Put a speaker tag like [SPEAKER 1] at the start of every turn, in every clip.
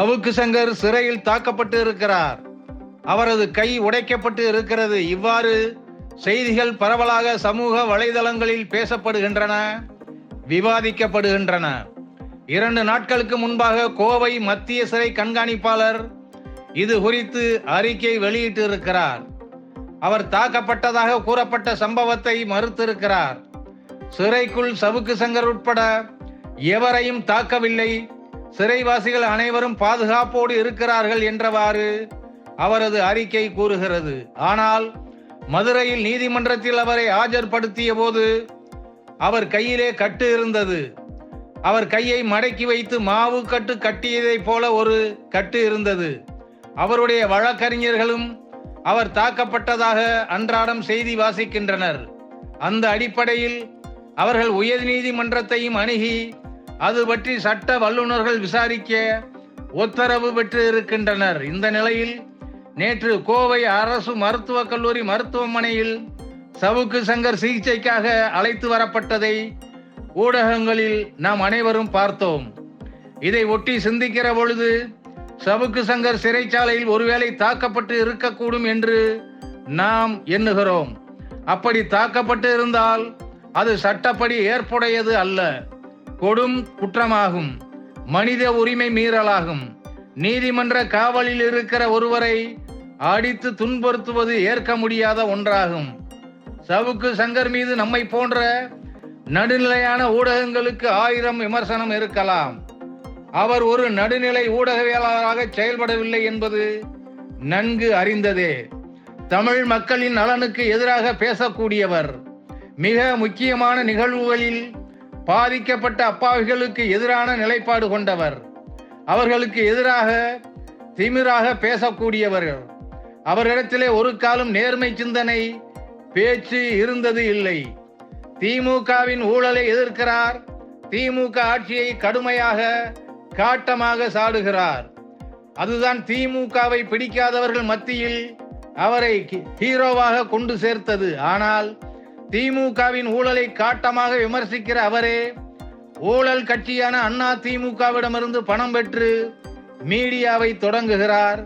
[SPEAKER 1] சவுக்கு சங்கர் சிறையில் தாக்கப்பட்டு இருக்கிறார். அவரது கை உடைக்கப்பட்டு இருக்கிறது. இவ்வாறு செய்திகள் பரவலாக சமூக வலைதளங்களில் பேசப்படுகின்றன, விவாதிக்கப்படுகின்றன. 2 நாட்களுக்கு முன்பாக கோவை மத்திய சிறை கண்காணிப்பாளர் இது குறித்து அறிக்கை வெளியிட்டிருக்கிறார். அவர் தாக்கப்பட்டதாக கூறப்பட்ட சம்பவத்தை மறுத்திருக்கிறார். சிறைக்குள் சவுக்கு சங்கர் உட்பட எவரையும் தாக்கவில்லை, சிறைவாசிகள் அனைவரும் பாதுகாப்போடு இருக்கிறார்கள் என்றவாறு அவரது அறிக்கை கூறுகிறது. ஆனால் மதுரையில் நீதிமன்றத்தில் அவரை ஆஜர்படுத்திய போது அவர் கையிலே கட்டு இருந்தது. அவர் கையை மடக்கி வைத்து மாவு கட்டு கட்டியதைப் போல ஒரு கட்டு இருந்தது. அவருடைய வழக்கறிஞர்களும் அவர் தாக்கப்பட்டதாக அன்றாடம் செய்தி வாசிக்கின்றனர். அந்த அடிப்படையில் அவர்கள் உயர்நீதிமன்றத்தையும் அணுகி அது பற்றி சட்ட வல்லுநர்கள் விசாரிக்க உத்தரவு பெற்று இருக்கின்றனர். இந்த நிலையில் நேற்று கோவை அரசு மருத்துவக் கல்லூரி மருத்துவமனையில் சவுக்கு சங்கர் சிகிச்சைக்காக அழைத்து வரப்பட்டதை ஊடகங்களில் நாம் அனைவரும் பார்த்தோம். இதை ஒட்டி சிந்திக்கிற பொழுது சவுக்கு சங்கர் சிறைச்சாலையில் ஒருவேளை தாக்கப்பட்டு இருக்கக்கூடும் என்று நாம் எண்ணுகிறோம். அப்படி தாக்கப்பட்டு இருந்தால் அது சட்டப்படி ஏற்புடையது அல்ல, கொடும் குற்றமாகும், மனித உரிமை மீறலாகும். நீதிமன்ற காவலில் இருக்கிற ஒருவரை அடித்து துன்புறுத்துவது ஏற்க முடியாத ஒன்றாகும். சவுக்கு சங்கர் மீது நம்மை போன்ற நடுநிலையான ஊடகங்களுக்கு 1000 விமர்சனம் இருக்கலாம். அவர் ஒரு நடுநிலை ஊடகவியலாளராக செயல்படவில்லை என்பது நன்கு அறிந்ததே. தமிழ் மக்களின் நலனுக்கு எதிராக பேசக்கூடியவர். மிக முக்கியமான நிகழ்வுகளில் பாதிக்கப்பட்ட அப்பாவிகளுக்கு எதிரான நிலைப்பாடு கொண்டவர். அவர்களுக்கு எதிராக திமிராக பேசக்கூடியவர்கள். அவரிடத்திலே ஒரு காலம் நேர்மை சிந்தனை பேச்சு இருந்தது இல்லை. திமுகவின் ஊழலை எதிர்க்கிறார். திமுக ஆட்சியை கடுமையாக காட்டமாக சாடுகிறார். அதுதான் திமுகவை பிடிக்காதவர்கள் மத்தியில் அவரை ஹீரோவாக கொண்டு சேர்த்தது. ஆனால் திமுகவின் ஊழலை காட்டமாக விமர்சிக்கிற அவரே ஊழல் கட்சியான அண்ணா திமுகவிடமிருந்து பணம் பெற்று மீடியாவை தொடங்குகிறார்,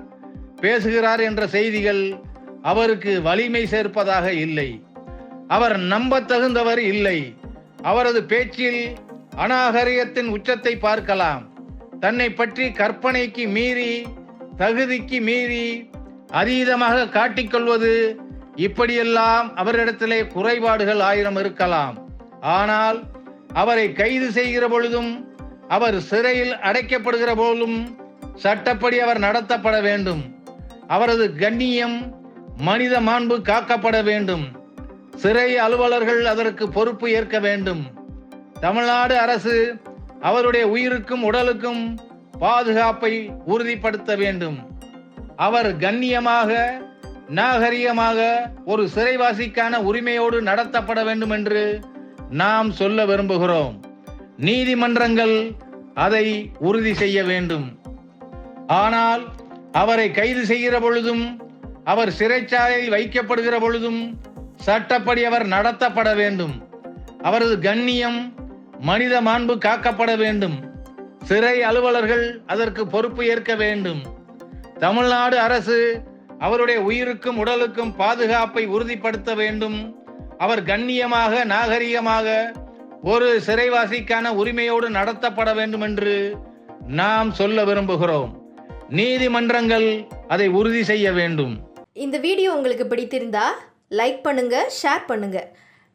[SPEAKER 1] பேசுகிறார் என்ற செய்திகள் அவருக்கு வலிமை சேர்ப்பதாக இல்லை. அவர் நம்ப தகுந்தவர் இல்லை. அவரது பேச்சில் அநாகரிகத்தின் உச்சத்தை பார்க்கலாம். தன்னை பற்றி கற்பனைக்கு மீறி, தகுதிக்கு மீறி அதீதமாக காட்டிக்கொள்வது, இப்படியெல்லாம் அவரிடத்திலே குறைபாடுகள் 1000 இருக்கலாம். ஆனால் அவரை கைது செய்கிற பொழுதும், அவர் சிறையில் அடைக்கப்படுகிற போதும் சட்டப்படி அவர் நடத்தப்பட வேண்டும். அவரது கண்ணியம், மனித மாண்பு காக்கப்பட வேண்டும். சிறை அலுவலர்கள் அதற்கு பொறுப்பு ஏற்க வேண்டும். தமிழ்நாடு அரசு அவருடைய உயிருக்கும் உடலுக்கும் பாதுகாப்பை உறுதிப்படுத்த வேண்டும். அவர் கண்ணியமாக, நாகரிகமாக ஒரு சிறைவாசிக்கான உரிமையோடு நடத்தப்பட வேண்டும் என்று நாம் சொல்ல விரும்புகிறோம். நீதிமன்றங்கள் அதை உறுதி செய்ய வேண்டும். ஆனால் அவரை கைது செய்கிற பொழுதும், அவர் சிறைச்சாலையில் வைக்கப்படுகிற பொழுதும் சட்டப்படி அவர் நடத்தப்பட வேண்டும். அவரது கண்ணியம், மனித மாண்பு காக்கப்பட வேண்டும். சிறை அலுவலர்கள் அதற்கு பொறுப்பு ஏற்க வேண்டும். தமிழ்நாடு அரசு அவருடைய உயிருக்கும் உடலுக்கும் பாதுகாப்பை உறுதிப்படுத்த வேண்டும். அவர் கண்ணியமாக, நாகரிகமாக ஒரு சிறைவாசிக்கான உரிமையோடு நடத்தப்பட வேண்டும் என்று நாம் சொல்ல விரும்புகிறோம். நீதிமன்றங்கள் அதை உறுதி செய்ய வேண்டும்.
[SPEAKER 2] இந்த வீடியோ உங்களுக்கு பிடித்திருந்தா லைக் பண்ணுங்க, ஷேர் பண்ணுங்க.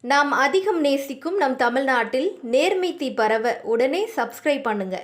[SPEAKER 2] நாம் அதிகம் நேசிக்கும் நம் தமிழ்நாட்டில் நேர்மை தீ பரவ உடனே சப்ஸ்கிரைப் பண்ணுங்க.